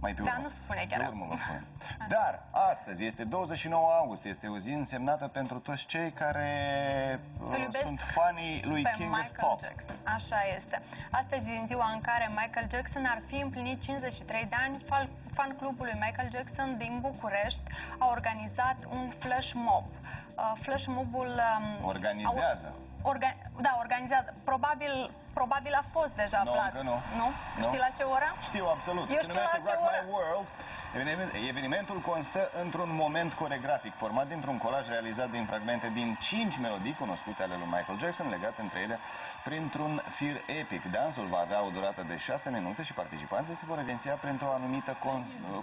mai pe urmă. Da, nu spune chiar urmă, acum. spune. Dar astăzi este 29 august, este o zi însemnată pentru toți cei care sunt fanii lui King of Pop. Jackson. Așa este. Astăzi e ziua în care Michael Jackson ar fi împlinit 53 de ani. Fan clubul lui Michael Jackson din București a organizat un flash mob. Flash mob-ul organizează. Da, organizează. Probabil a fost deja aflat. Nu? Știi la ce oră? Știu, absolut. Eu știu la ce oră. My World. Evenimentul constă într-un moment coregrafic format dintr-un colaj realizat din fragmente din 5 melodii cunoscute ale lui Michael Jackson, legate între ele printr-un fir epic. Dansul va avea o durată de 6 minute și participanții se vor evidenția printr-o anumită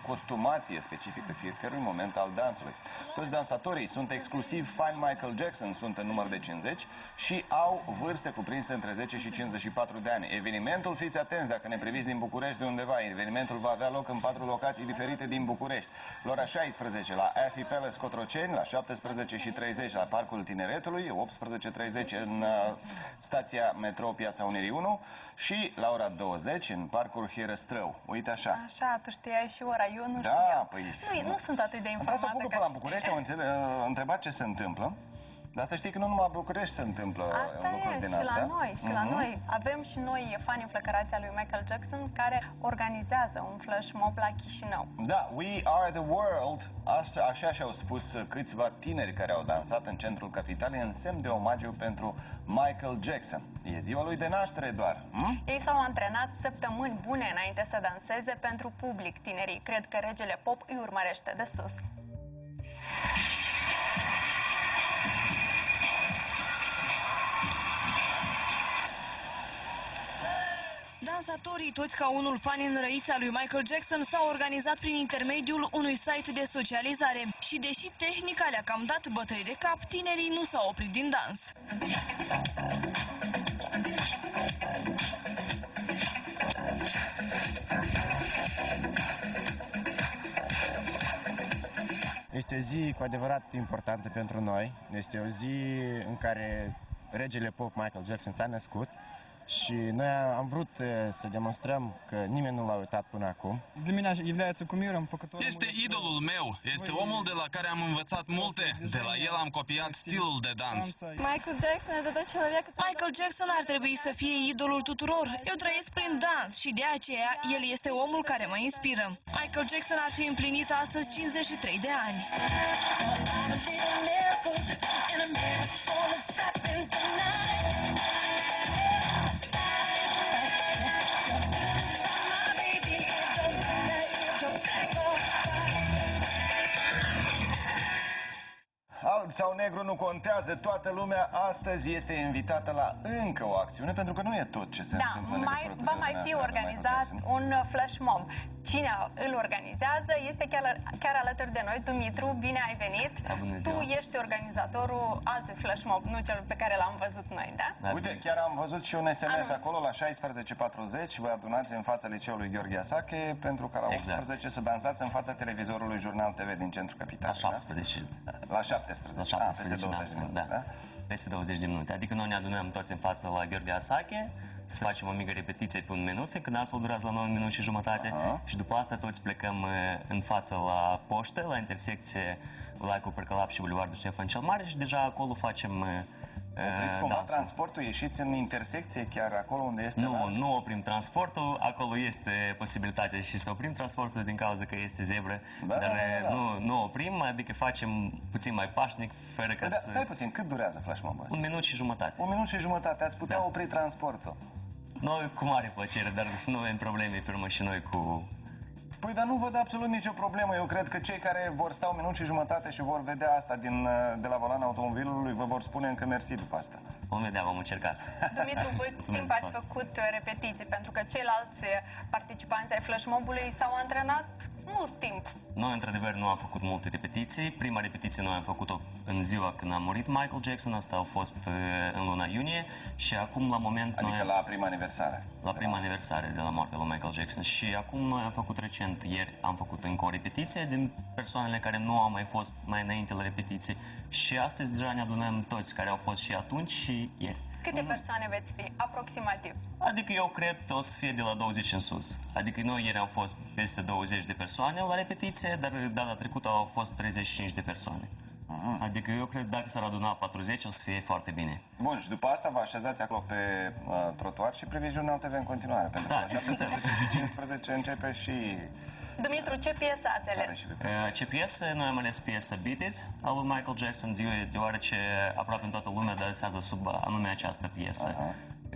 costumație specifică fiecărui moment al dansului. Toți dansatorii sunt exclusiv fani Michael Jackson, sunt în număr de 50 și au vârste cuprinse între 10 și 54 de ani. Evenimentul, fiți atenți dacă ne priviți din București de undeva, evenimentul va avea loc în 4 locații diferite din București. La ora 16 la Afi Palace Cotroceni, la 17:30 la Parcul Tineretului, 18:30 în stația Metrou Piața Unirii 1 și la ora 20 în Parcul Herăstrău. Uite așa. Așa, tu știai și ora, eu nu știam. Da, păi... Nu sunt atât de informată. Am tras să până la București, am întrebat ce se întâmplă. Dar să știi că nu numai București se întâmplă lucruri din astea. Asta e, și la noi. Avem și noi fani înflăcărați al lui Michael Jackson care organizează un flash mob la Chișinău. Da, We Are The World, așa și-au spus câțiva tineri care au dansat în centrul capitalei în semn de omagiu pentru Michael Jackson. E ziua lui de naștere doar. Ei s-au antrenat săptămâni bune înainte să danseze pentru public. Tinerii cred că regele pop îi urmărește de sus. Dansatorii, toți ca unul fani înrăiți al lui Michael Jackson, s-au organizat prin intermediul unui site de socializare. Și deși tehnica le-a cam dat bătăi de cap, tinerii nu s-au oprit din dans. Este o zi cu adevărat importantă pentru noi. Este o zi în care regele pop Michael Jackson s-a născut și noi am vrut să demonstrăm că nimeni nu l-a uitat până acum. Este idolul meu, este omul de la care am învățat multe, de la el am copiat stilul de dans. Michael Jackson ar trebui să fie idolul tuturor. Eu trăiesc prin dans și de aceea el este omul care mă inspiră. Michael Jackson ar fi împlinit astăzi 53 de ani. Alb sau negru nu contează, toată lumea astăzi este invitată la încă o acțiune, pentru că nu e tot ce se întâmplă în legătură cu va mai fi organizat un flash mob. Cine îl organizează este chiar alături de noi. Dumitru, bine ai venit. Tu ești organizatorul altui flash mob, nu cel pe care l-am văzut noi, da? Uite, chiar am văzut și un SMS acolo la 16:40. Vă adunați în fața liceului Gheorghe Asache pentru că la 18 să dansați în fața televizorului Jurnal TV din centrul capitalei. La 17. La 17. La 17, da. Peste 20 de minute. Adică noi ne adunăm toți în față la Gheorghe Asache, să facem o mică repetiție pe un minut, fiindcă dansul durează la 9 minute și jumătate. Și după asta toți plecăm în față la poștă, la intersecție Laicu Percălap și Bulevardul Ștefan cel Mare și deja acolo facem opriți cumva transportul, ieșiți în intersecție chiar acolo unde este... Nu oprim transportul, acolo este posibilitatea și să oprim transportul din cauza că este zebră, dar nu oprim, adică facem puțin mai pașnic, fără ca să... Stai puțin, cât durează flash mob-ul ăsta? 1 minut și jumătate. 1 minut și jumătate, ați putea opri transportul. Noi cu mare plăcere, dar să nu avem probleme pe urmă și noi cu... Păi, dar nu văd absolut nicio problemă. Eu cred că cei care vor sta 1 minut și jumătate și vor vedea asta de la volanul automobilului vă vor spune încă mersi după asta. Vom vedea, vom încerca. Dumitru, voi cât timp ați făcut repetiții? Pentru că ceilalți participanți ai flash mob-ului s-au antrenat mult timp. Noi, într-adevăr, nu am făcut multe repetiții. Prima repetiție noi am făcut-o în ziua când a murit Michael Jackson. Asta a fost în luna iunie. Și acum, la moment... Adică la prima aniversare. La prima aniversare de la moartea lui Michael Jackson. Și acum noi am făcut recent, ieri, am făcut încă o repetiție din persoanele care nu au mai fost mai înainte la repetiții. Și astăzi deja ne adunăm toți care au fost și atunci și ieri. Câte persoane veți fi, aproximativ? Adică eu cred că o să fie de la 20 în sus. Adică noi ieri am fost peste 20 de persoane la repetiție, dar data trecută au fost 35 de persoane. Adică eu cred că dacă s-ar aduna 40 o să fie foarte bine. Bun, și după asta vă așezați acolo pe trotuar și previziunea TV în continuare. Pentru că la 17:15 începe și... Dumitru, ce piesă ați ales? Ce piesă? Noi am ales piesa Beat It al lui Michael Jackson, deoarece aproape în toată lumea dansează sub anume această piesă.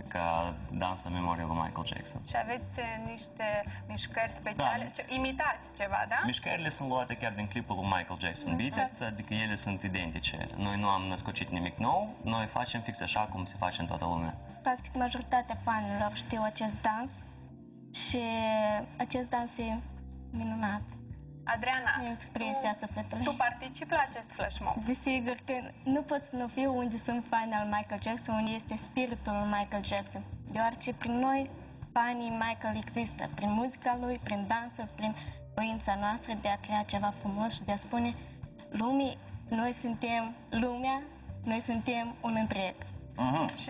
Ca dans în memorie lui Michael Jackson. Și aveți niște mișcări speciale? Imitați ceva, da? Mișcările sunt luate chiar din clipul lui Michael Jackson Beat It, adică ele sunt identice. Noi nu am născocit nimic nou, noi facem fix așa cum se face în toată lumea. Practic, majoritatea fanilor știu acest dans și acest dans e minunat. Adriana, E expresia sufletului. tu participi la acest flash mob? Desigur că nu pot să nu fiu unde sunt fani al Michael Jackson, unde este spiritul lui Michael Jackson. Deoarece prin noi, fanii Michael există, prin muzica lui, prin dansul, prin voința noastră de a crea ceva frumos și de a spune lumii, noi suntem lumea, noi suntem un întreg.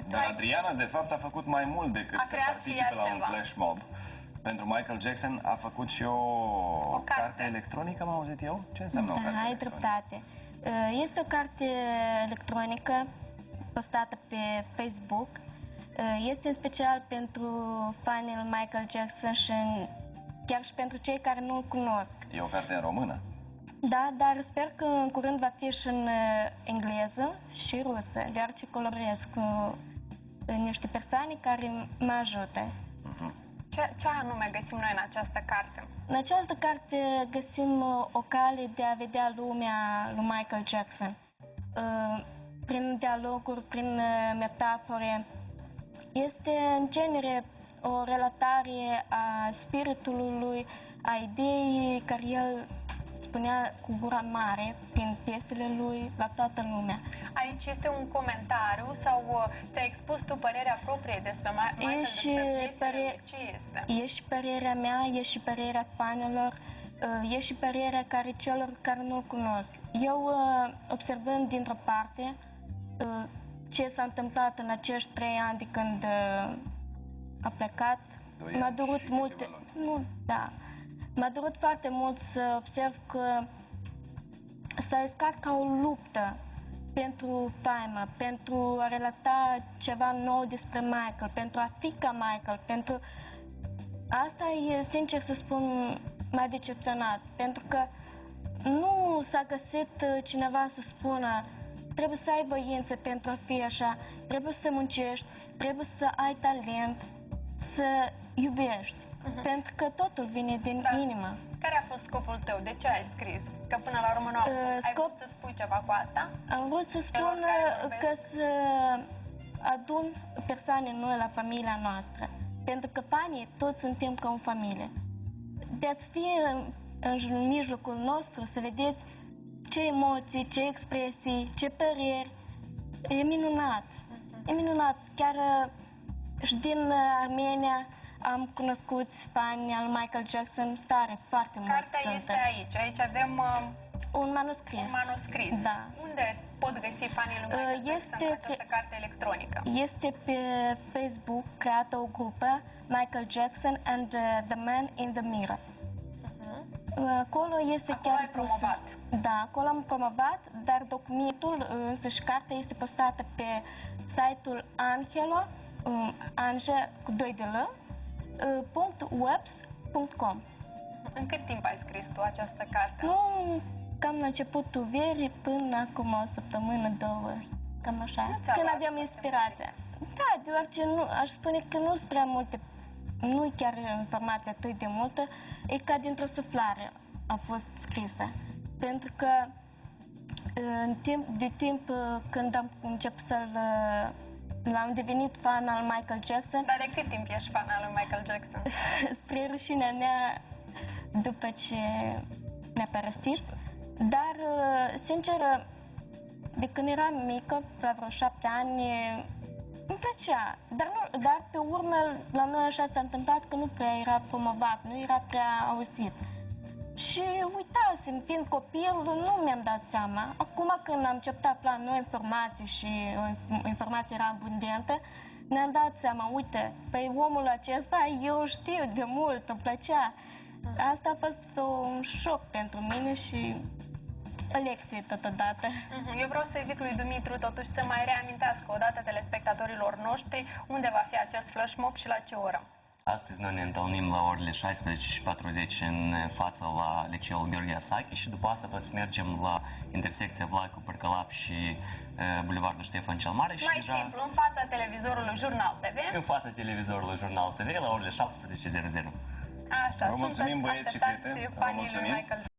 Dar Adriana, de fapt, a făcut mai mult decât să participe la un flash mob. Pentru Michael Jackson a făcut și o carte electronică, am auzit eu? Ce înseamnă o carte ai electronică? dreptate. Este o carte electronică postată pe Facebook. Este în special pentru fanii lui Michael Jackson și chiar și pentru cei care nu-l cunosc. E o carte în română? Da, dar sper că în curând va fi și în engleză și rusă, deoarece colorez cu niște persoane care mă ajută. Ce anume găsim noi în această carte? În această carte găsim o cale de a vedea lumea lui Michael Jackson. Prin dialoguri, prin metafore. Este în genere o relatare a spiritului lui, a ideii care el spunea cu gura mare prin piesele lui la toată lumea. Aici este un comentariu sau ți-ai expus tu părerea proprie despre Michael, despre piesele lui? Ce este? E și părerea mea, e și părerea fanilor, e și părerea celor care nu-l cunosc. Eu, observând dintr-o parte ce s-a întâmplat în acești 3 ani de când a plecat, m-a durut multe... M-a durut foarte mult să observ că s-a iscat ca o luptă pentru faimă, pentru a relata ceva nou despre Michael, pentru a fi ca Michael, pentru... Asta e, sincer să spun, m-a decepționat, pentru că nu s-a găsit cineva să spună trebuie să ai voință pentru a fi așa, trebuie să muncești, trebuie să ai talent, să iubești. Pentru că totul vine din inimă. Care a fost scopul tău? De ce ai scris? Că până la urmă nu ai vrut să spui ceva cu asta? Am vrut să spun că să adun persoane noi la familia noastră. Pentru că fanii toți suntem ca o familie. De a-ți fi în mijlocul nostru, să vedeți ce emoții, ce expresii, ce păreri. E minunat. E minunat. Chiar și din Armenia am cunoscut fani al Michael Jackson tare, foarte mulți. Cartea este aici. Aici avem un manuscris. Un manuscris. Da. Unde pot găsi fanii lui Michael Jackson această carte electronică? Este pe Facebook creată o grupă, Michael Jackson and the Man in the Mirror. Acolo este acolo chiar ai promovat. Da, acolo am promovat, dar documentul, însăși cartea, este postată pe site-ul Angelo, Anje cu 2 de L, .webs.com. În cât timp ai scris tu această carte? Nu, cam la începutul verii până acum o săptămână, 2, cam așa, când aveam inspirația. Da, deoarece aș spune că nu sunt prea multe, nu e chiar informația atât de multă, e ca dintr-o suflare a fost scrisă. Pentru că de timp când am început l-am devenit fan al Michael Jackson. Dar de cât timp ești fan al lui Michael Jackson? Spre rușinea mea, după ce mi-a părăsit. Dar, sincer, de când eram mică, la vreo 7 ani, îmi plăcea. Dar pe urmă, la noi așa s-a întâmplat că nu prea era promovat, nu era prea auzit. Și uitasem, fiind copil, nu mi-am dat seama. Acum când am început a afla noi informații și informația era abundentă, ne-am dat seama, uite, pe omul acesta eu știu de mult, îmi plăcea. Asta a fost un șoc pentru mine și o lecție totodată. Eu vreau să-i zic lui Dumitru totuși să mai reamintească odată telespectatorilor noștri unde va fi acest flash mob și la ce oră. Astăzi noi ne întâlnim la orele 16:40 în fața la liceul Gheorghe Asache și după asta toți mergem la intersecția Vlaicu Părcălap și Bulevardul Ștefan cel Mare. Mai simplu, în fața televizorului Jurnal TV. În fața televizorului Jurnal TV la orele 17:00. Așa, Vă mulțumim, băieți și fete. așteptați fanii lui Michael